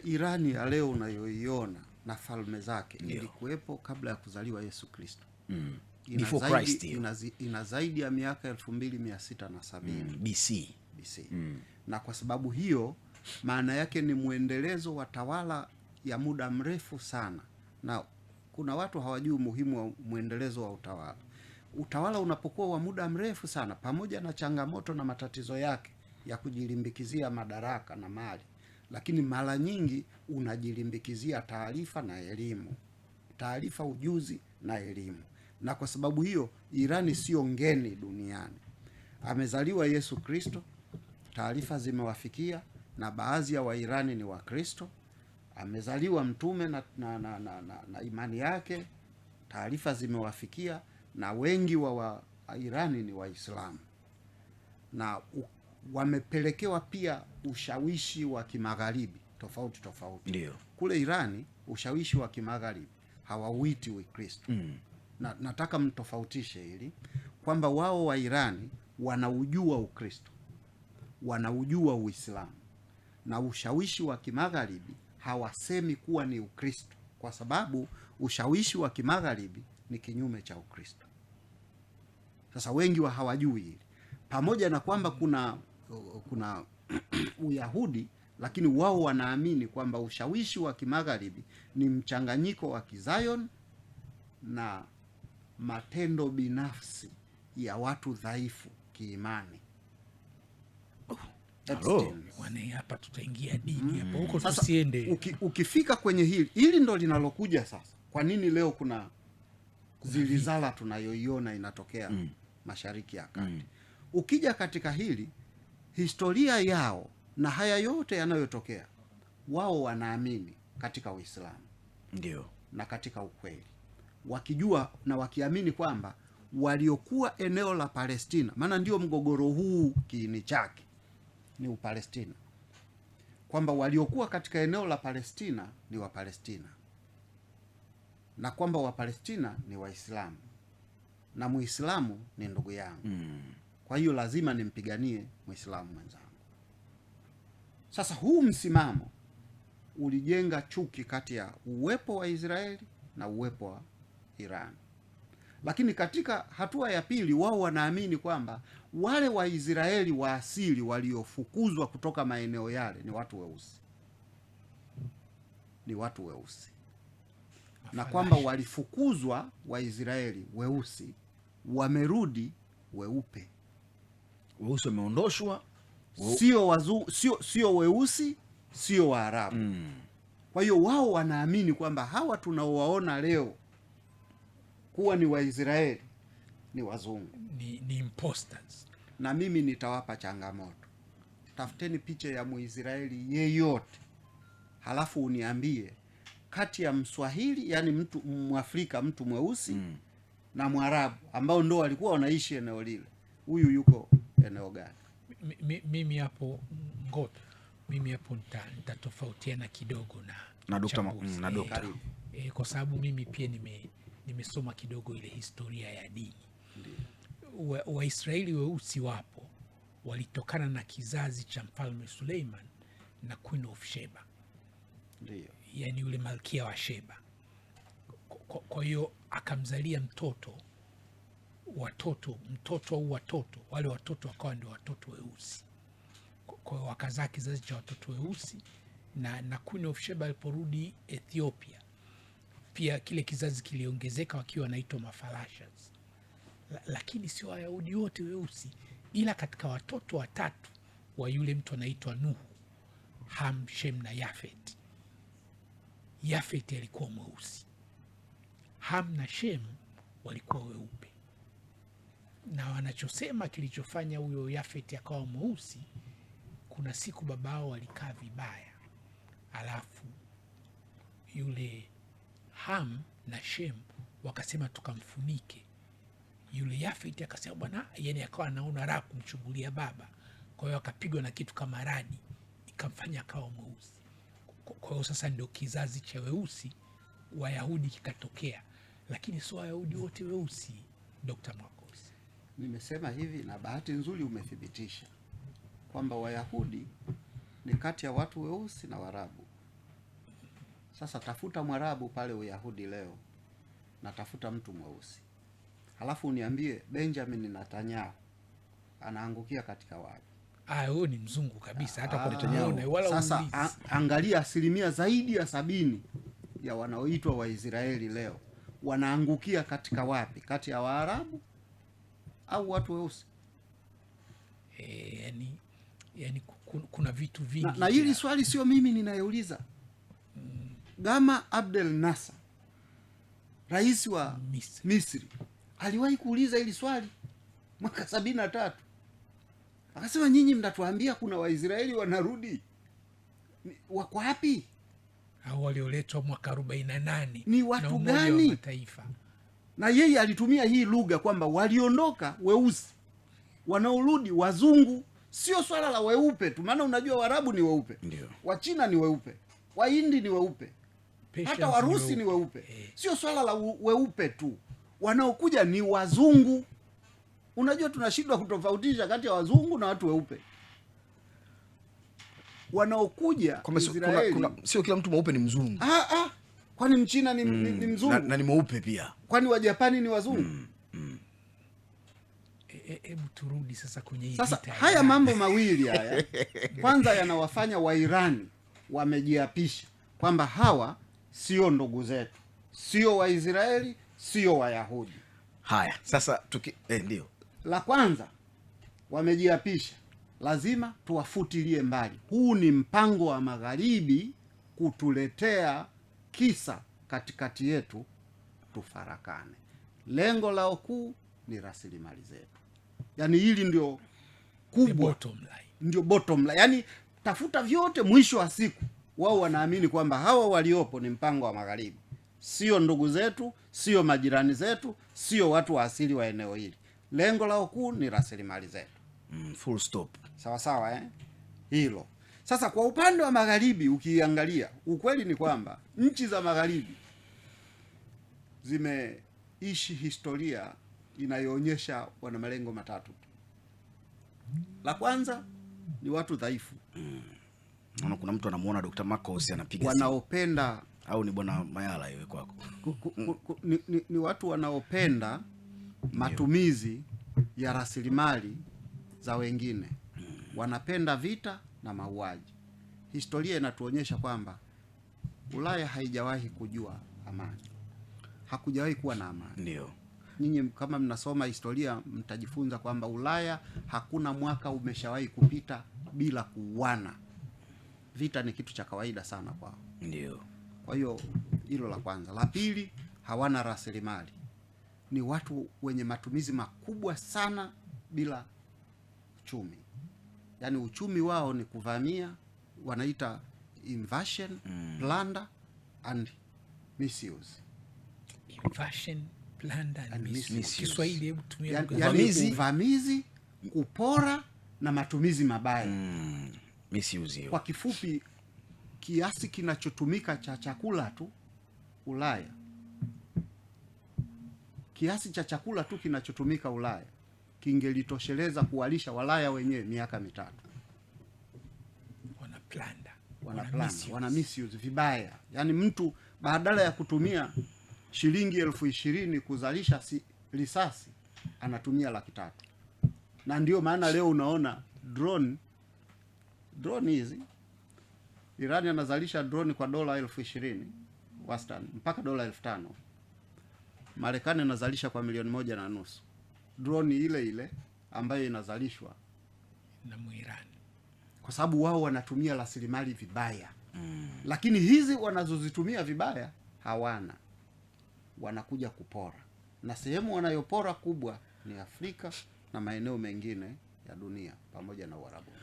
Irani ya leo unayoiona na falme zake ilikuwepo kabla ya kuzaliwa Yesu Kristo. Before Christ. Ina zaidi ya miaka 2670 BC. Na kwa sababu hiyo, maana yake ni muendelezo wa tawala ya muda mrefu sana, na kuna watu hawajui umuhimu wa muendelezo wa utawala. Utawala unapokuwa wa muda mrefu sana, pamoja na changamoto na matatizo yake ya kujilimbikizia madaraka na mali, lakini mara nyingi unajilimbikizia taarifa na elimu, taarifa, ujuzi na elimu. Na kwa sababu hiyo, Irani sio ngeni duniani. Amezaliwa Yesu Kristo, taarifa zimewafikia, na baadhi ya Wairani ni Wakristo. Amezaliwa mtume na imani yake, taarifa zimewafikia, na wengi wa Irani ni Waislamu, na wamepelekewa pia ushawishi wa kimagharibi tofauti. Ndio. Kule Irani ushawishi wa kimagharibi hawauiti Ukristo. Na nataka mtofautishe hili kwamba wao wa Irani wanaujua Ukristo, wanaujua Uislamu, na ushawishi wa kimagharibi hawasemi kuwa ni Ukristo, kwa sababu ushawishi wa kimagharibi ni kinyume cha Ukristo. Sasa wengi hawajui hili, pamoja na kwamba kuna Uyahudi, lakini wao wanaamini kwamba ushawishi wa kimagharibi ni mchanganyiko wa Kizion na matendo binafsi ya watu dhaifu kiimani. Hapa tutaingia dini hapo, huko tusiende. Ukifika kwenye hili ndo linalokuja sasa. Kwa nini leo kuna zilizala tunayoiona inatokea Mashariki ya Kati? Ukija katika hili, historia yao na haya yote yanayotokea, wao wanaamini katika Uislamu, ndio, na katika ukweli, wakijua na wakiamini kwamba waliokuwa eneo la Palestina, maana ndio mgogoro huu kiini chake ni Upalestina, kwamba waliokuwa katika eneo la Palestina ni Wapalestina, na kwamba Wapalestina ni Waislamu, na Muislamu ni ndugu yangu. Kwa hiyo lazima nimpiganie Muislamu mwenzangu. Sasa huu msimamo ulijenga chuki kati ya uwepo wa Israeli na uwepo wa Iran. Lakini katika hatua ya pili, wao wanaamini kwamba wale wa Israeli wa asili waliofukuzwa kutoka maeneo yale ni watu weusi, na kwamba walifukuzwa Waisraeli weusi, wamerudi weupe. Weusi wameondoshwa, sio weusi, sio Waarabu. Kwa hiyo wao wanaamini kwamba hawa tunaowaona leo kuwa ni Waisraeli ni wazungu, ni imposters. Na mimi nitawapa changamoto, tafuteni picha ya Muisraeli yeyote, halafu uniambie kati ya Mswahili, yani mtu Mwafrika, mtu mweusi na Mwarabu ambao ndo walikuwa wanaishi eneo lile, huyu yuko eneo gani? Mimi hapo nitatofautiana kidogo na Dr. Kwa sababu mimi pia nimesoma kidogo ile historia ya dini. Waisraeli weusi wapo, walitokana na kizazi cha Mfalme Suleiman na Queen of Sheba. Ndio. Yani yule malkia wa Sheba. Kwa hiyo akamzalia watoto, wale watoto wakawa ndio watoto weusi. Kwa hiyo wakazaa kizazi cha watoto weusi, na Queen of Sheba aliporudi Ethiopia, pia kile kizazi kiliongezeka wakiwa wanaitwa Mafalashas. Lakini sio Wayahudi wote weusi, ila katika watoto watatu wa yule mtu anaitwa Nuhu, Ham, Shem na Yafet. Yafet alikuwa mweusi, Ham na Shem walikuwa weupe. Na wanachosema kilichofanya huyo Yafet akawa mweusi, kuna siku babao walikaa vibaya, alafu yule Ham na Shem wakasema tukamfunike. Yule Yafet akasema bwana, yani akawa anaona raha kumchungulia baba, kwa hiyo akapigwa na kitu kama radi ikamfanya akawa mweusi. Kwa hiyo sasa ndio kizazi cha weusi Wayahudi kikatokea, lakini sio Wayahudi wote weusi. Dr. Marcos, nimesema hivi, na bahati nzuri umethibitisha kwamba Wayahudi ni kati ya watu weusi na Waarabu. Sasa tafuta Mwarabu pale Uyahudi leo na tafuta mtu mweusi, halafu uniambie Benjamin Netanyahu anaangukia katika wapi? Huyo ni mzungu kabisa, hata kwa Netanyahu wala sasa angalia, asilimia zaidi ya 70 ya wanaoitwa Waisraeli leo wanaangukia katika wapi? Kati ya Waarabu au watu weusi? Yani kuna vitu vingi na hili swali sio mimi ninayeuliza. Gamal Abdel Nasser, rais wa Misri, aliwahi kuuliza hili swali mwaka 73. Akasema, nyinyi mnatuambia kuna Waisraeli wanarudi, wako wapi? Hao walioletwa mwaka 48 ni watu gani? Na yeye alitumia hii lugha kwamba waliondoka weusi, wanaorudi wazungu. Sio swala la weupe tu, maana unajua Waarabu ni weupe, Wachina ni weupe, Wahindi ni weupe, hata Warusi ni weupe. Sio swala la weupe tu, wanaokuja ni wazungu. Unajua tunashindwa kutofautisha kati ya wazungu na watu weupe wanaokuja Israeli. Sio kila mtu mweupe ni mzungu. Kwani Mchina ni mzungu na ni mweupe pia? Kwani Wajapani ni wazungu? Hebu turudi sasa kwenye hii sasa. Haya mambo mawili haya kwanza yanawafanya Wairani wamejiapisha kwamba hawa sio ndugu zetu, sio Waisraeli, sio Wayahudi. Haya sasa ndio la kwanza, wamejiapisha lazima tuwafutilie mbali. Huu ni mpango wa Magharibi kutuletea kisa katikati yetu, tufarakane. Lengo lao kuu ni rasilimali zetu. Yaani hili ndio kubwa, ndio bottom line. Yaani tafuta vyote, mwisho wa siku wao wanaamini kwamba hawa waliopo ni mpango wa Magharibi, sio ndugu zetu, sio majirani zetu, sio watu wa asili wa eneo hili. Lengo lao kuu ni rasilimali zetu. Full stop. Sawa sawa, hilo. Sasa kwa upande wa Magharibi ukiangalia, ukweli ni kwamba nchi za Magharibi zimeishi historia inayoonyesha wana malengo matatu. La kwanza ni watu dhaifu. Kuna mtu anamuona Dr. Marcos anapiga wanaopenda, au ni bwana Mayala iwe kwako? Ni watu wanaopenda matumizi ya rasilimali za wengine. Wanapenda vita na mauaji. Historia inatuonyesha kwamba Ulaya haijawahi kujua amani. Hakujawahi kuwa na amani. Ndio. Nyinyi kama mnasoma historia mtajifunza kwamba Ulaya hakuna mwaka umeshawahi kupita bila kuuana. Vita ni kitu cha kawaida sana kwao. Ndio. Kwa hiyo hilo la kwanza. La pili, hawana rasilimali. Ni watu wenye matumizi makubwa sana bila uchumi. Yaani uchumi wao ni kuvamia, wanaita invasion, plunder and misuse. Invasion, plunder and misuse. Kiswahili hebu tumia uvamizi, kupora na matumizi mabaya. Misuse. Kwa kifupi, kiasi kinachotumika cha chakula tu Ulaya, kiasi cha chakula tu kinachotumika Ulaya kingelitosheleza kuwalisha Walaya wenyewe miaka 3. Wana misuse vibaya. Yaani mtu badala ya kutumia shilingi 20,000 kuzalisha risasi anatumia 300,000. Na ndio maana leo unaona drone hizi, Irani anazalisha drone kwa $20,000 wastani mpaka $5,000. Marekani anazalisha kwa $1.5 drone ile ile ambayo inazalishwa na Muirani, kwa sababu wao wanatumia rasilimali vibaya. Lakini hizi wanazozitumia vibaya hawana, wanakuja kupora, na sehemu wanayopora kubwa ni Afrika na maeneo mengine ya dunia pamoja na Uarabuni.